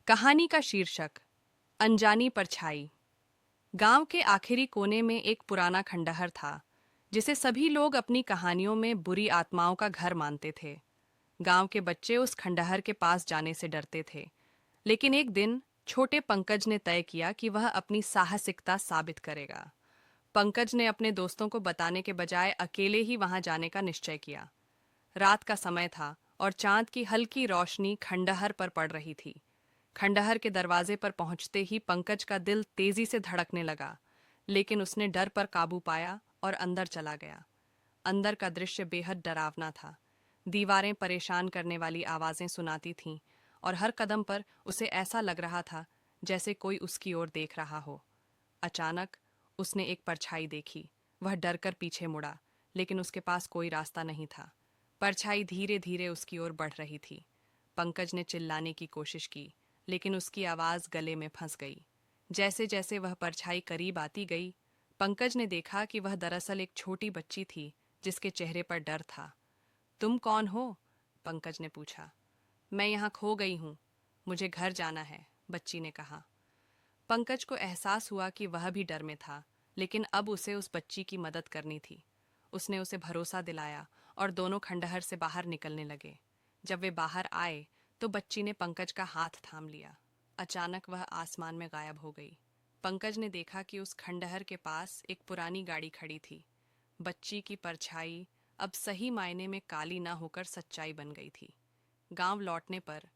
कहानी का शीर्षक अनजानी परछाई। गांव के आखिरी कोने में एक पुराना खंडहर था जिसे सभी लोग अपनी कहानियों में बुरी आत्माओं का घर मानते थे। गांव के बच्चे उस खंडहर के पास जाने से डरते थे, लेकिन एक दिन छोटे पंकज ने तय किया कि वह अपनी साहसिकता साबित करेगा। पंकज ने अपने दोस्तों को बताने के बजाय अकेले ही वहां जाने का निश्चय किया। रात का समय था और चांद की हल्की रोशनी खंडहर पर पड़ रही थी। खंडहर के दरवाजे पर पहुंचते ही पंकज का दिल तेजी से धड़कने लगा, लेकिन उसने डर पर काबू पाया और अंदर चला गया। अंदर का दृश्य बेहद डरावना था। दीवारें परेशान करने वाली आवाजें सुनाती थीं और हर कदम पर उसे ऐसा लग रहा था जैसे कोई उसकी ओर देख रहा हो। अचानक उसने एक परछाई देखी। वह डरकर पीछे मुड़ा, लेकिन उसके पास कोई रास्ता नहीं था। परछाई धीरे धीरे उसकी ओर बढ़ रही थी। पंकज ने चिल्लाने की कोशिश की, लेकिन उसकी आवाज गले में फंस गई। जैसे जैसे वह परछाई करीब आती गई, पंकज ने देखा कि वह दरअसल एक छोटी बच्ची थी जिसके चेहरे पर डर था। तुम कौन हो? पंकज ने पूछा। मैं यहाँ खो गई हूँ, मुझे घर जाना है, बच्ची ने कहा। पंकज को एहसास हुआ कि वह भी डर में था, लेकिन अब उसे उस बच्ची की मदद करनी थी। उसने उसे भरोसा दिलाया और दोनों खंडहर से बाहर निकलने लगे। जब वे बाहर आए तो बच्ची ने पंकज का हाथ थाम लिया। अचानक वह आसमान में गायब हो गई। पंकज ने देखा कि उस खंडहर के पास एक पुरानी गाड़ी खड़ी थी। बच्ची की परछाई अब सही मायने में काली ना होकर सच्चाई बन गई थी। गांव लौटने पर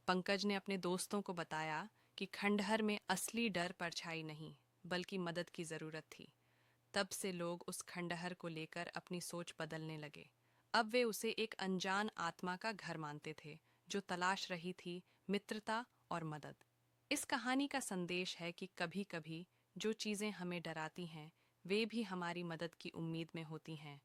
पंकज ने अपने दोस्तों को बताया कि खंडहर में असली डर परछाई नहीं, बल्कि मदद की जरूरत थी। तब से लोग उस खंडहर को लेकर अपनी सोच बदलने लगे। अब वे उसे एक अनजान आत्मा का घर मानते थे, जो तलाश रही थी मित्रता और मदद। इस कहानी का संदेश है कि कभी-कभी जो चीजें हमें डराती हैं, वे भी हमारी मदद की उम्मीद में होती हैं।